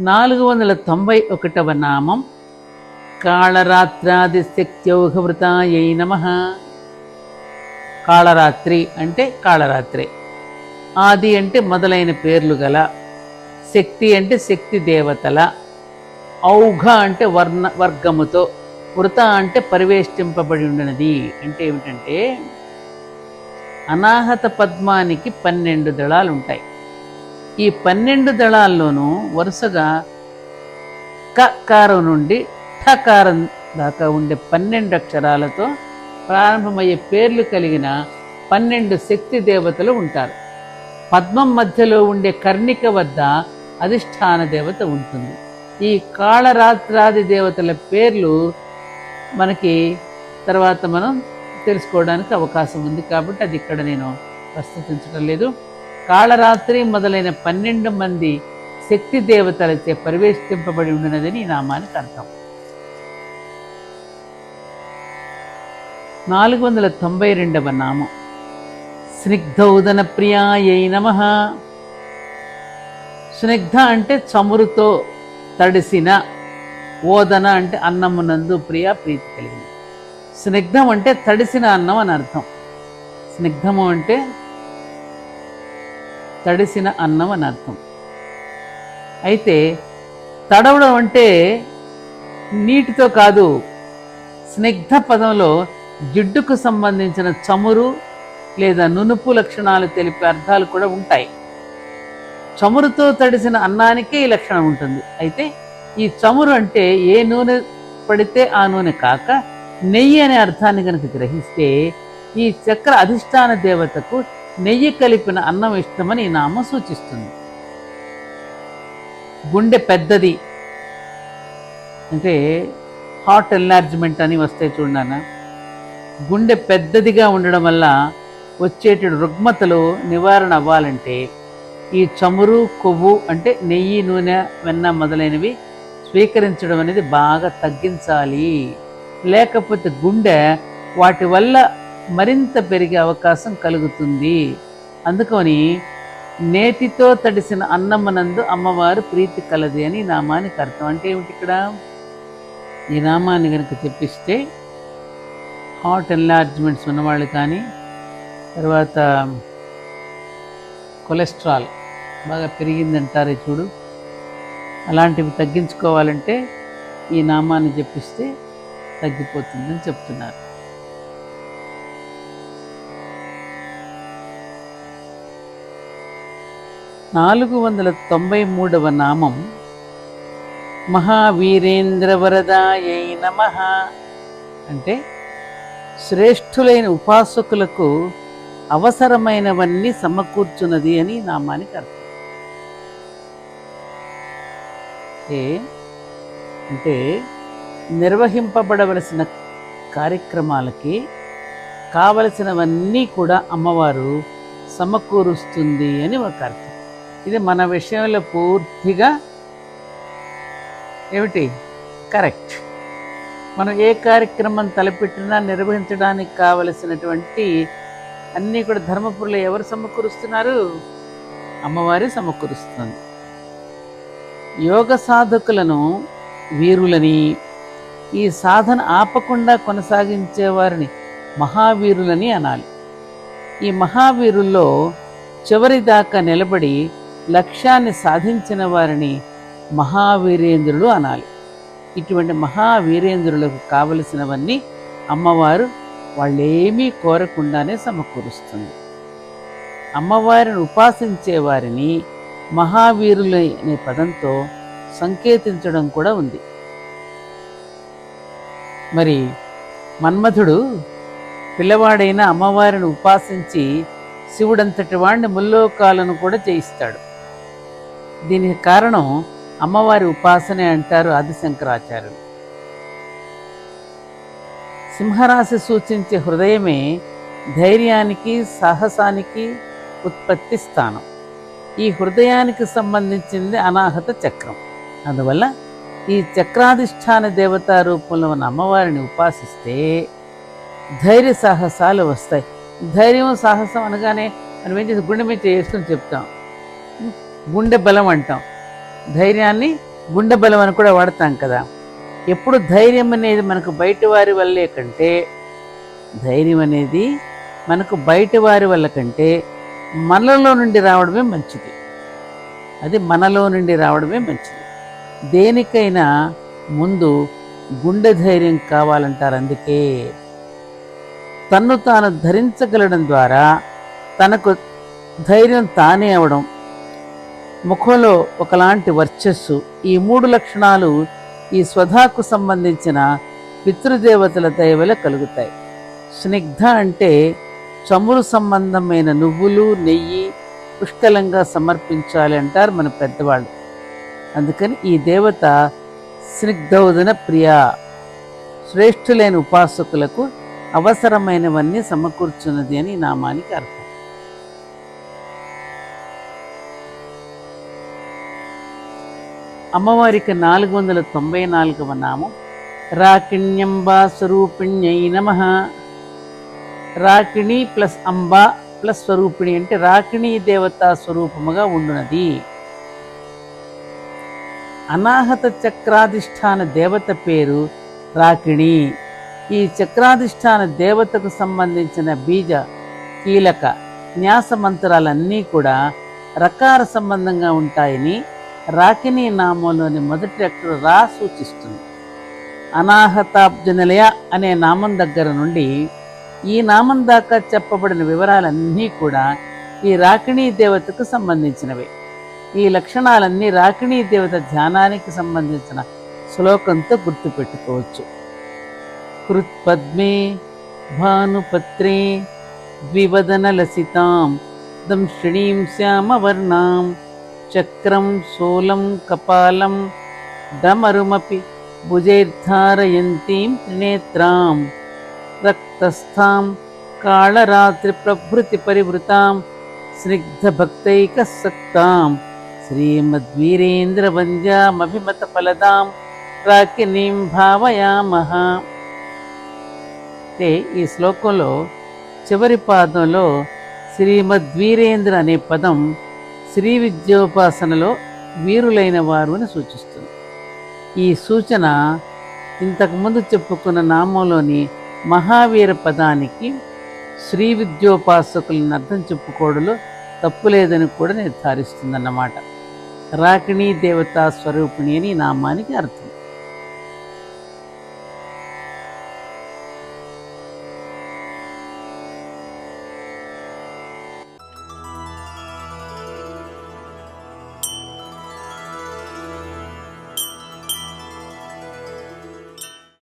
491వ నామం కాళరాత్రాదిశక్త్యౌఘవృతాయై నమః. కాళరాత్రి అంటే కాళరాత్రి, ఆది అంటే మొదలైన పేర్లు గల, శక్తి అంటే శక్తి దేవతల, ఔఘ అంటే వర్గముతో, వృత అంటే పరివేష్టింపబడి ఉండినది. అంటే ఏమిటంటే అనాహత పద్మానికి 12 దళాలు ఉంటాయి. ఈ 12 దళాల్లోనూ వరుసగా కకారం నుండి ఠకారం దాకా ఉండే 12 అక్షరాలతో ప్రారంభమయ్యే పేర్లు కలిగిన 12 శక్తి దేవతలు ఉంటారు. పద్మం మధ్యలో ఉండే కర్ణిక వద్ద అధిష్టాన దేవత ఉంటుంది. ఈ కాళరాత్రాది దేవతల పేర్లు మనకి తర్వాత మనం తెలుసుకోవడానికి అవకాశం ఉంది, కాబట్టి అది ఇక్కడ నేను ప్రస్తుతించడం లేదు. కాళరాత్రి మొదలైన 12 మంది శక్తి దేవతలచే పరివేష్టింపబడి ఉన్నదని ఈ నామానికి అర్థం. 492వ నామం స్నిగ్ధౌదన ప్రియాయై నమః. స్నిగ్ధ అంటే చమురుతో తడిసిన, ఓదన అంటే అన్నమునందు ప్రియ ప్రీతి కలిగింది. స్నిగ్ధం అంటే తడిసిన అన్నం అని అర్థం. స్నిగ్ధము అంటే తడిసిన అన్నం అని అర్థం. అయితే తడవడం అంటే నీటితో కాదు. స్నిగ్ధ పదంలో జిడ్డుకు సంబంధించిన చమురు లేదా నునుపు లక్షణాలు తెలిపే అర్థాలు కూడా ఉంటాయి. చమురుతో తడిసిన అన్నానికే ఈ లక్షణం ఉంటుంది. అయితే ఈ చమురు అంటే ఏ నూనె పడితే ఆ నూనె కాక నెయ్యి అనే అర్థాన్ని కనుక గ్రహిస్తే ఈ చక్ర అధిష్టాన దేవతకు నెయ్యి కలిపిన అన్నం ఇష్టమని ఈ నామం సూచిస్తుంది. గుండె పెద్దది అంటే హార్ట్ ఎన్లార్జ్మెంట్ అని వస్తాయి చూడనా. గుండె పెద్దదిగా ఉండడం వల్ల వచ్చేటి రుగ్మతలు నివారణ అవ్వాలంటే ఈ చమురు, కొవ్వు అంటే నెయ్యి, నూనె, వెన్న మొదలైనవి స్వీకరించడం అనేది బాగా తగ్గించాలి. లేకపోతే గుండె వాటి వల్ల మరింత పెరిగే అవకాశం కలుగుతుంది. అందుకని నేతితో తడిసిన అన్నమ్మనందు అమ్మవారు ప్రీతి కలది అని నామానికి అర్థం. అంటే ఏమిటి ఇక్కడ? ఈ నామాన్ని కనుక చెప్పిస్తే హార్ట్ ఎన్లార్జ్మెంట్స్ ఉన్నవాళ్ళు కానీ, తర్వాత కొలెస్ట్రాల్ బాగా పెరిగిందంటారే చూడు, అలాంటివి తగ్గించుకోవాలంటే ఈ నామాన్ని జపిస్తే తగ్గిపోతుందని చెప్తున్నారు. (493వ నామం మహావీరేంద్రవరదాయై నమః. అంటే శ్రేష్ఠులైన ఉపాసకులకు అవసరమైనవన్నీ సమకూర్చున్నది అని నామానికి అర్థం. అంటే నిర్వహింపబడవలసిన కార్యక్రమాలకి కావలసినవన్నీ కూడా అమ్మవారు సమకూరుస్తుంది అని ఒక అర్థం. ఇది మన విషయంలో పూర్తిగా ఏమిటి కరెక్ట్. మనం ఏ కార్యక్రమం తలపెట్టినా నిర్వహించడానికి కావలసినటువంటి అన్నీ కూడా ధర్మపురిలో ఎవరు సమకూరుస్తున్నారు? అమ్మవారే సమకూరుస్తుంది. యోగ సాధకులను వీరులని, ఈ సాధన ఆపకుండా కొనసాగించే వారిని మహావీరులని అనాలి. ఈ మహావీరుల్లో చివరి దాకా నిలబడి లక్ష్యాన్ని సాధించిన వారిని మహావీరేంద్రులు అనాలి. ఇటువంటి మహావీరేంద్రులకు కావలసినవన్నీ అమ్మవారు వాళ్ళేమీ కోరకుండానే సమకూరుస్తుంది. అమ్మవారిని ఉపాసించే వారిని మహావీరులు అనే పదంతో సంకేతించడం కూడా ఉంది. మరి మన్మథుడు పిల్లవాడైన అమ్మవారిని ఉపాసించి శివుడంతటి వాడిని ముల్లోకాలను కూడా జయిస్తాడు. దీనికి కారణం అమ్మవారి ఉపాసనే అంటారు ఆదిశంకరాచార్యులు. సింహరాశి సూచించే హృదయమే ధైర్యానికి, సాహసానికి ఉత్పత్తి స్థానం. ఈ హృదయానికి సంబంధించింది అనాహత చక్రం. అందువల్ల ఈ చక్రాధిష్టాన దేవతా రూపంలో ఉన్న అమ్మవారిని ఉపాసిస్తే ధైర్య సాహసాలు వస్తాయి. ధైర్యం, సాహసం అనగానే మనం ఏం చేసి గుండె మీద చేసుకుని చెప్తాం, గుండె బలం అంటాం. ధైర్యాన్ని గుండె బలం అని కూడా వాడతాం కదా. ఎప్పుడు ధైర్యం అనేది మనకు బయట వారి వల్లే కంటే ధైర్యం అనేది మనకు బయట వారి వల్ల కంటే మనలో నుండి రావడమే మంచిది. అది మనలో నుండి రావడమే మంచిది. దేనికైనా ముందు గుండె ధైర్యం కావాలంటారు. అందుకే తన్ను తాను ధరించగలడం ద్వారా తనకు ధైర్యం తానే అవడం, ముఖంలో ఒకలాంటి వర్చస్సు, ఈ 3 లక్షణాలు ఈ స్వధాకు సంబంధించిన పితృదేవతల దయ వల్ల కలుగుతాయి. స్నిగ్ధ అంటే చమురు సంబంధమైన నువ్వులు, నెయ్యి పుష్కలంగా సమర్పించాలి అంటారు మన పెద్దవాళ్ళు. అందుకని ఈ దేవత స్నిగ్ధౌదన ప్రియ, శ్రేష్ఠులైన ఉపాసకులకు అవసరమైనవన్నీ సమకూర్చున్నది అని నామానికి అర్థం. అమ్మవారికి 494వ నామం రాకిణ్యంబా స్వరూపిణ్యై నమః. రాకిణి ప్లస్ అంబా ప్లస్ స్వరూపిణి అంటే రాకిణీ దేవతా స్వరూపముగా ఉండునది. అనాహత చక్రాధిష్టాన దేవత పేరు రాకిణి. ఈ చక్రాధిష్టాన దేవతకు సంబంధించిన బీజ, కీలక, న్యాస మంత్రాలన్నీ కూడా రకార సంబంధంగా ఉంటాయని రాకిణీ నామంలోని మొదటి అక్షరం రా సూచిస్తుంది. అనాహతాబ్జనిలయ అనే నామం దగ్గర నుండి ఈ నామం దాకా చెప్పబడిన వివరాలన్నీ కూడా ఈ రాకిణీ దేవతకు సంబంధించినవే. ఈ లక్షణాలన్నీ రాకిణీ దేవత ధ్యానానికి సంబంధించిన శ్లోకంతో గుర్తుపెట్టుకోవచ్చు. కృత్పద్మే భానుపత్రే ద్వివదన లసితాం దంశ్రీం శ్యామవర్ణాం చక్రం శూలం కపాలం డమరుమపి భుజైర్ధారయంతీం త్రినేత్రాం రక్తస్థాం కాళరాత్రి ప్రభృతి పరివృతాం స్నిగ్ధభక్తైకసక్తాం శ్రీమద్వీరేంద్ర వంద్యామభిమత ఫలదాం రాకిణీం భావయామః. అంటే ఈ శ్లోకంలో చివరి పాదంలో శ్రీమద్వీరేంద్ర అనే పదం శ్రీ విద్యోపాసనలో వీరులైన వారు అని సూచిస్తుంది. ఈ సూచన ఇంతకుముందు చెప్పుకున్న నామంలోని మహావీర పదానికి శ్రీ విద్యోపాసకులను అర్థం చెప్పుకోవడంలో తప్పులేదని కూడా నిర్ధారిస్తుందన్నమాట. రాకిణీ దేవతా స్వరూపిణి అని నామానికి అర్థం.